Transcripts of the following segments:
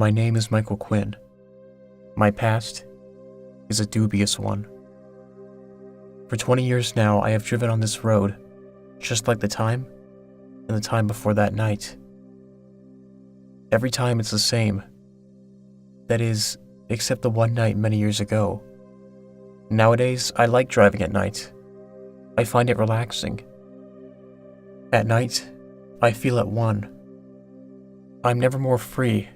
My name is Michael Quinn. My past is a dubious one. For 20 years now, I have driven on this road, just like the time and the time before that night. Every time it's the same. That is, except the one night many years ago. Nowadays, I like driving at night. I find it relaxing. At night, I feel at one. I'm never more free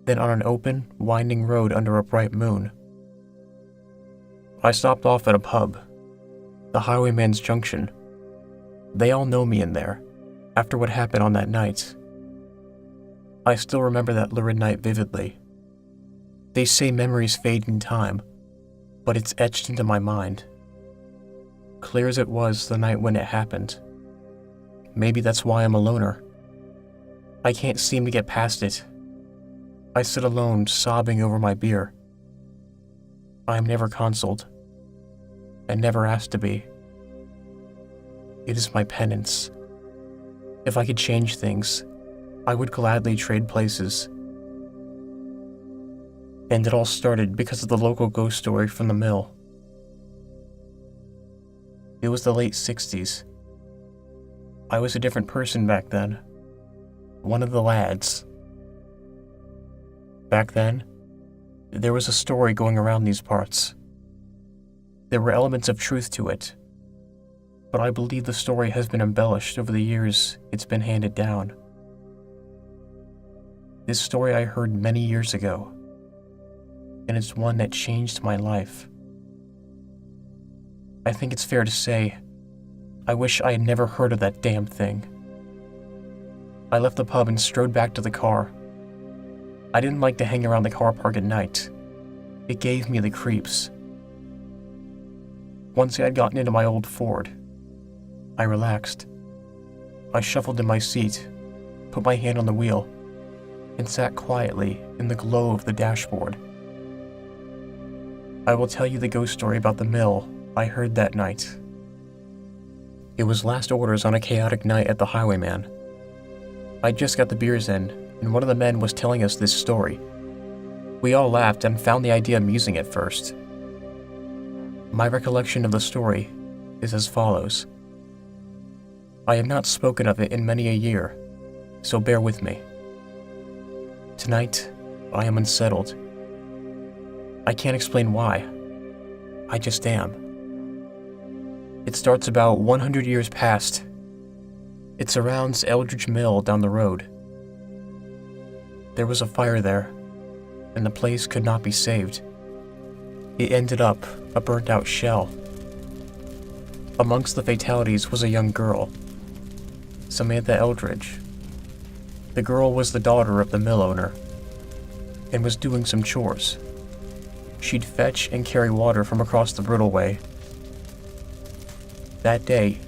than on an open, winding road under a bright moon. I stopped off at a pub, the Highwayman's Junction. They all know me in there, after what happened on that night. I still remember that lurid night vividly. They say memories fade in time, but it's etched into my mind. Clear as it was the night when it happened. Maybe that's why I'm a loner. I can't seem to get past it. I sit alone, sobbing over my beer. I am never consoled, and never asked to be. It is my penance. If I could change things, I would gladly trade places. And it all started because of the local ghost story from the mill. It was the late 60s. I was a different person back then. One of the lads. Back then, there was a story going around these parts. There were elements of truth to it, but I believe the story has been embellished over the years it's been handed down. This story I heard many years ago, and it's one that changed my life. I think it's fair to say, I wish I had never heard of that damn thing. I left the pub and strode back to the car. I didn't like to hang around the car park at night. It gave me the creeps. Once I had gotten into my old Ford, I relaxed. I shuffled in my seat, put my hand on the wheel, and sat quietly in the glow of the dashboard. I will tell you the ghost story about the mill I heard that night. It was last orders on a chaotic night at the Highwayman. I just got the beers in, and one of the men was telling us this story. We all laughed and found the idea amusing at first. My recollection of the story is as follows. I have not spoken of it in many a year, so bear with me. Tonight, I am unsettled. I can't explain why. I just am. It starts about 100 years past. It surrounds Eldridge Mill down the road. There was a fire there, and the place could not be saved. It ended up a burnt-out shell. Amongst the fatalities was a young girl, Samantha Eldridge. The girl was the daughter of the mill owner, and was doing some chores. She'd fetch and carry water from across the brittleway. That day,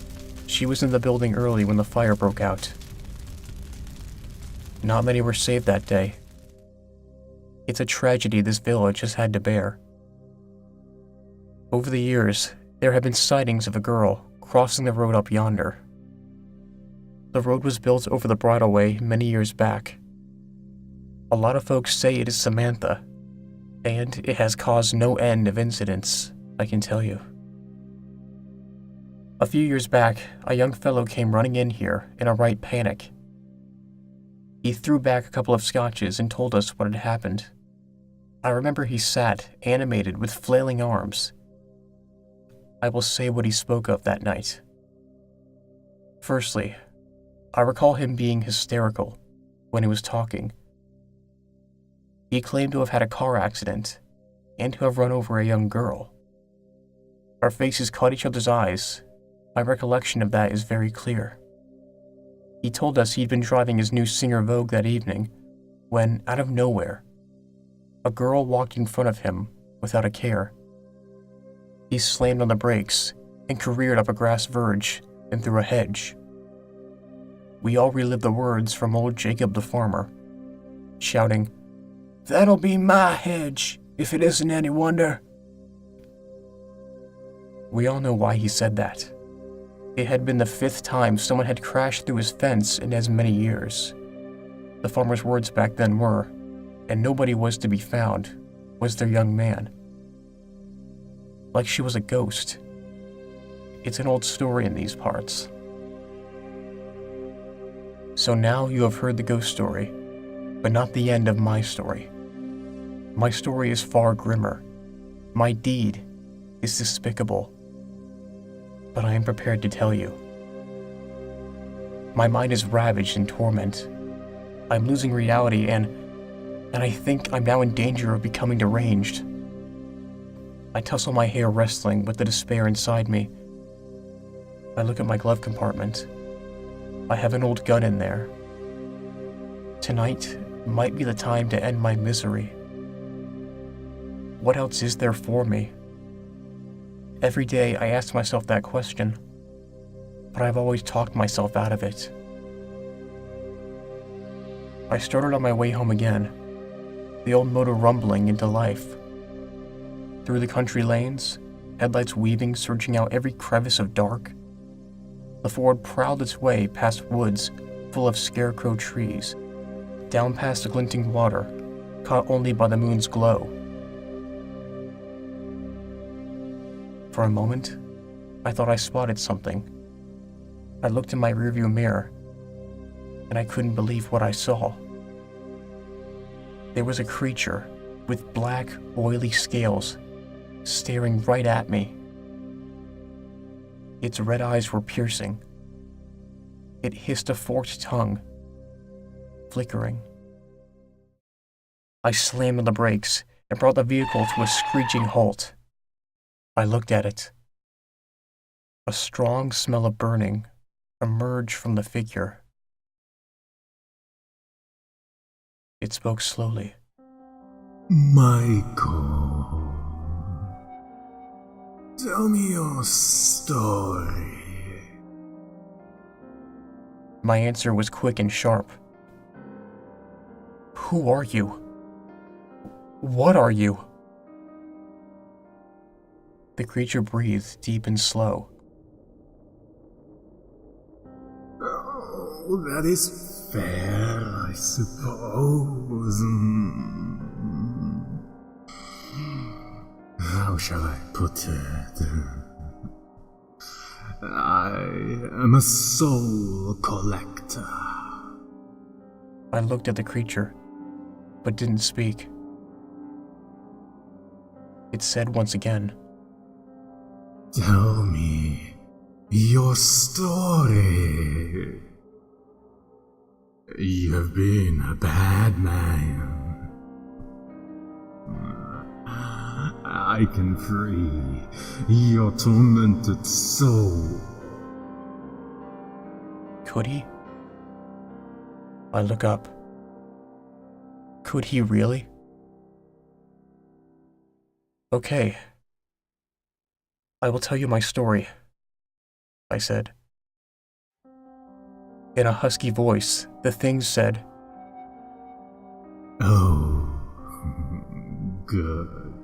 she was in the building early when the fire broke out. Not many were saved that day. It's a tragedy this village has had to bear. Over the years, there have been sightings of a girl crossing the road up yonder. The road was built over the bridleway many years back. A lot of folks say it is Samantha, and it has caused no end of incidents, I can tell you. A few years back, a young fellow came running in here in a right panic. He threw back a couple of scotches and told us what had happened. I remember he sat, animated with flailing arms. I will say what he spoke of that night. Firstly, I recall him being hysterical when he was talking. He claimed to have had a car accident and to have run over a young girl. Our faces caught each other's eyes. My recollection of that is very clear. He told us he'd been driving his new Singer Vogue that evening when, out of nowhere, a girl walked in front of him without a care. He slammed on the brakes and careered up a grass verge and through a hedge. We all relived the words from old Jacob the farmer, shouting, "That'll be my hedge, if it isn't any wonder." We all know why he said that. It had been the 5th time someone had crashed through his fence in as many years. The farmer's words back then were, and nobody was to be found, was their young man. Like she was a ghost. It's an old story in these parts. So now you have heard the ghost story, but not the end of my story. My story is far grimmer. My deed is despicable. But I am prepared to tell you. My mind is ravaged in torment. I'm losing reality and I think I'm now in danger of becoming deranged. I tussle my hair wrestling with the despair inside me. I look at my glove compartment. I have an old gun in there. Tonight might be the time to end my misery. What else is there for me? Every day I ask myself that question, but I've always talked myself out of it. I started on my way home again, the old motor rumbling into life. Through the country lanes, headlights weaving, searching out every crevice of dark, the Ford prowled its way past woods full of scarecrow trees, down past the glinting water, caught only by the moon's glow. For a moment, I thought I spotted something. I looked in my rearview mirror, and I couldn't believe what I saw. There was a creature with black, oily scales staring right at me. Its red eyes were piercing. It hissed a forked tongue, flickering. I slammed on the brakes and brought the vehicle to a screeching halt. I looked at it. A strong smell of burning emerged from the figure. It spoke slowly. Michael, tell me your story. My answer was quick and sharp. Who are you? What are you? The creature breathed deep and slow. Oh, that is fair, I suppose. How shall I put it? I am a soul collector. I looked at the creature, but didn't speak. It said once again, Tell me your story. You have been a bad man. I can free your tormented soul. Could he? I look up. Could he really? Okay. I will tell you my story, I said. In a husky voice, the thing said, Oh, good.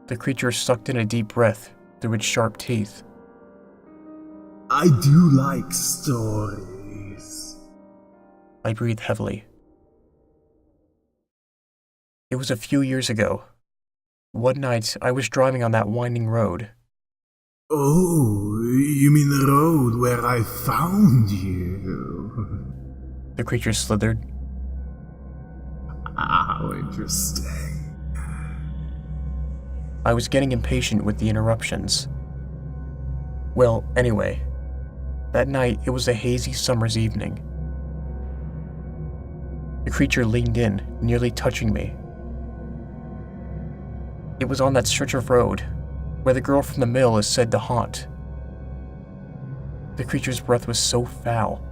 The creature sucked in a deep breath through its sharp teeth. I do like stories. I breathed heavily. It was a few years ago. One night, I was driving on that winding road. Oh, you mean the road where I found you? The creature slithered. How interesting. I was getting impatient with the interruptions. Well, anyway, that night it was a hazy summer's evening. The creature leaned in, nearly touching me. It was on that stretch of road where the girl from the mill is said to haunt. The creature's breath was so foul,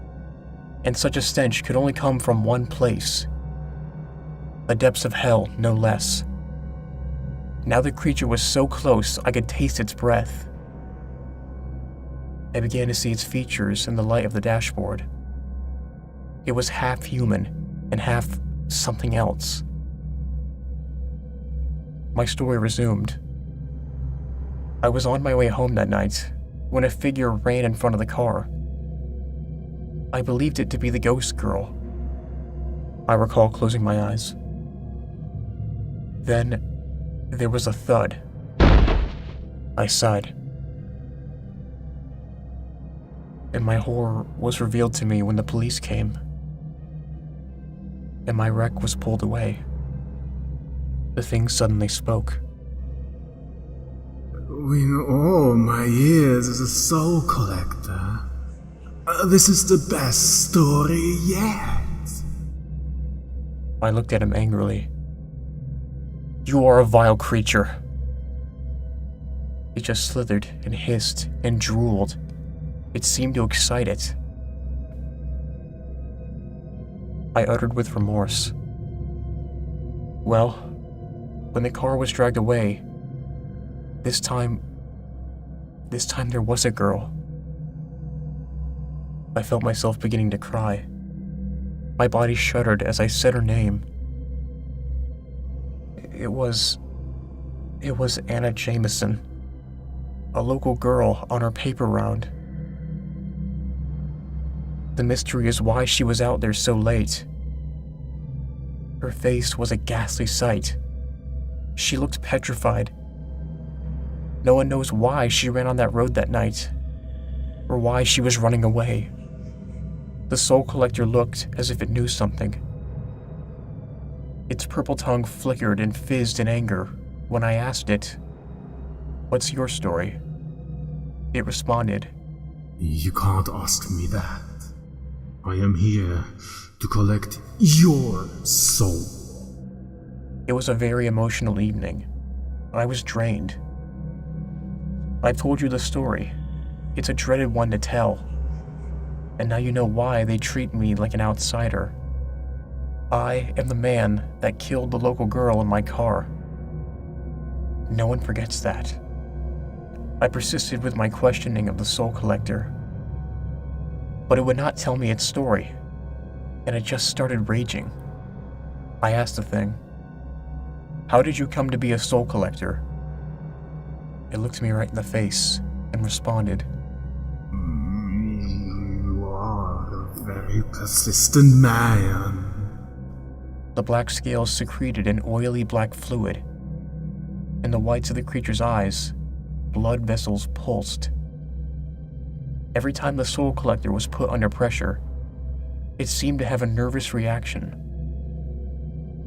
and such a stench could only come from one place. The depths of hell, no less. Now the creature was so close I could taste its breath. I began to see its features in the light of the dashboard. It was half human and half something else. My story resumed. I was on my way home that night when a figure ran in front of the car. I believed it to be the ghost girl. I recall closing my eyes. Then, there was a thud. I sighed. And my horror was revealed to me when the police came, and my wreck was pulled away. The thing suddenly spoke. In all my years as a soul collector, this is the best story yet. I looked at him angrily. You are a vile creature. It just slithered and hissed and drooled. It seemed to excite it. I uttered with remorse. Well, when the car was dragged away, this time there was a girl. I felt myself beginning to cry. My body shuddered as I said her name. It was Anna Jameson, a local girl on her paper round. The mystery is why she was out there so late. Her face was a ghastly sight. She looked petrified. No one knows why she ran on that road that night, or why she was running away. The soul collector looked as if it knew something. Its purple tongue flickered and fizzed in anger when I asked it, "What's your story?" It responded, You can't ask me that. I am here to collect your soul. It was a very emotional evening. I was drained. I've told you the story. It's a dreaded one to tell. And now you know why they treat me like an outsider. I am the man that killed the local girl in my car. No one forgets that. I persisted with my questioning of the soul collector, but it would not tell me its story, and it just started raging. I asked the thing, "How did you come to be a soul collector?" It looked me right in the face and responded, You are a very persistent man. The black scales secreted an oily black fluid. In the whites of the creature's eyes, blood vessels pulsed. Every time the soul collector was put under pressure, it seemed to have a nervous reaction.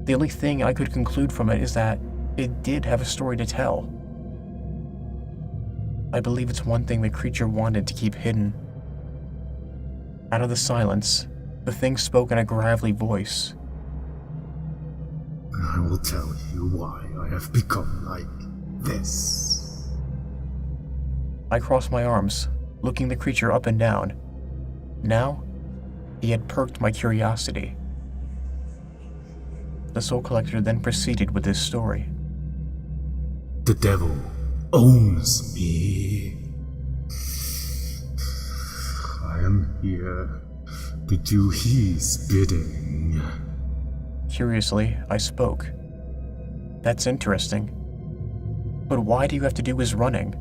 The only thing I could conclude from it is that it did have a story to tell. I believe it's one thing the creature wanted to keep hidden. Out of the silence, the thing spoke in a gravelly voice. I will tell you why I have become like this. I crossed my arms, looking the creature up and down. Now, he had perked my curiosity. The soul collector then proceeded with his story. The devil owns me. I am here to do his bidding. Curiously, I spoke. That's interesting. But why do you have to do his running?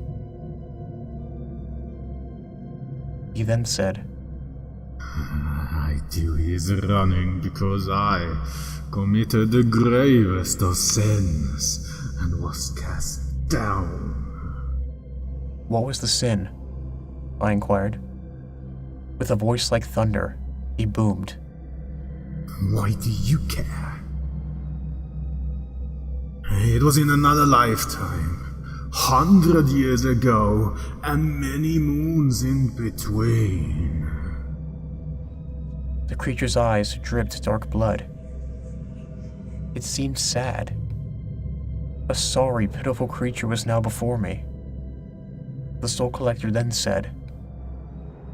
He then said, I do his running because I committed the gravest of sins and was cast down. "What was the sin?" I inquired. With a voice like thunder, he boomed, Why do you care? It was in another lifetime, 100 years ago, and many moons in between. The creature's eyes dripped dark blood. It seemed sad. A sorry, pitiful creature was now before me. The soul collector then said,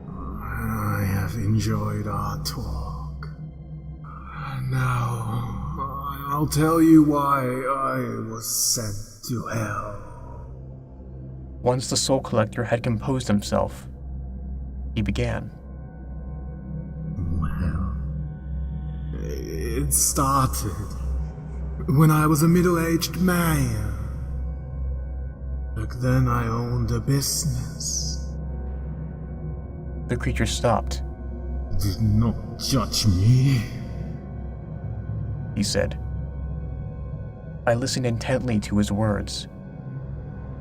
I have enjoyed our talk. Now, I'll tell you why I was sent to hell. Once the soul collector had composed himself, he began. Well, it started when I was a middle-aged man. Back then I owned a business. The creature stopped. Did not judge me. he said. I listened intently to his words.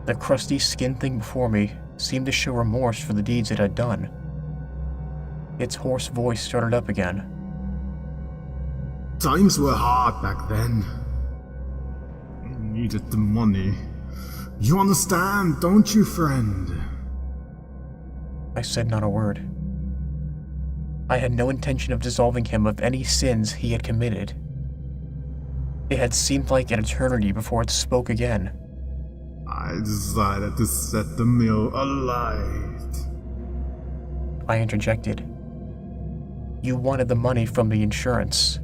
The crusty skin thing before me seemed to show remorse for the deeds it had done. Its hoarse voice started up again. Times were hard back then. You needed the money. You understand, don't you, friend? I said not a word. I had no intention of dissolving him of any sins he had committed. It had seemed like an eternity before it spoke again. I decided to set the mill alight. I interjected. You wanted the money from the insurance.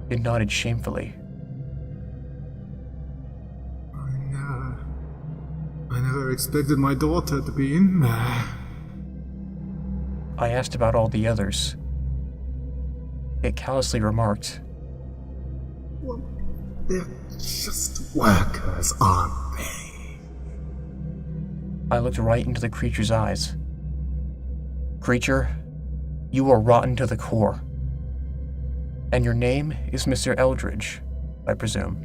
It nodded shamefully. I never expected my daughter to be in there. I asked about all the others. It callously remarked, Well, they're just workers, aren't they? I looked right into the creature's eyes. Creature, you are rotten to the core. And your name is Mr. Eldridge, I presume.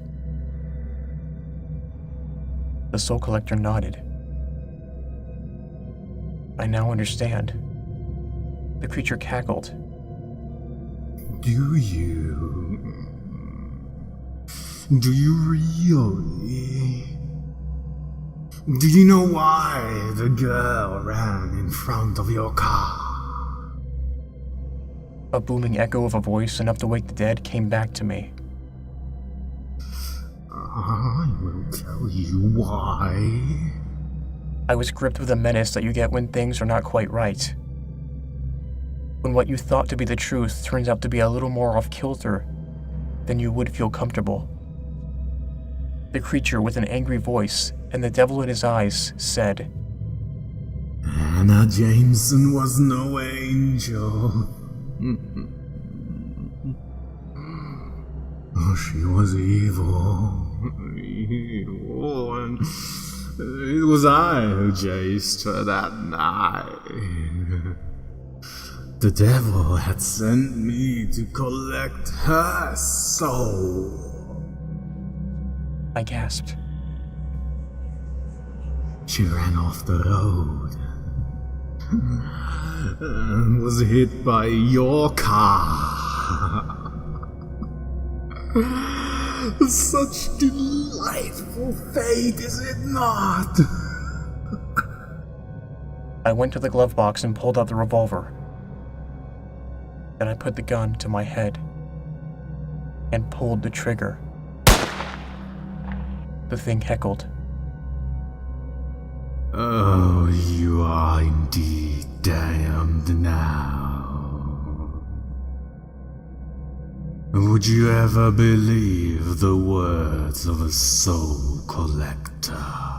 The soul collector nodded. I now understand. The creature cackled. Do you? Do you really? Did you know why the girl ran in front of your car? A booming echo of a voice enough to wake the dead came back to me. I will tell you why. I was gripped with a menace that you get when things are not quite right. When what you thought to be the truth turns out to be a little more off-kilter than you would feel comfortable. The creature with an angry voice and the devil in his eyes said, Anna Jameson was no angel. Oh, she was evil. Evil, and it was I who chased her that night. The devil had sent me to collect her soul. I gasped. She ran off the road and was hit by your car. Such delightful fate, is it not? I went to the glove box and pulled out the revolver. Then I put the gun to my head and pulled the trigger. The thing heckled. Oh, you are indeed damned now. Would you ever believe the words of a soul collector?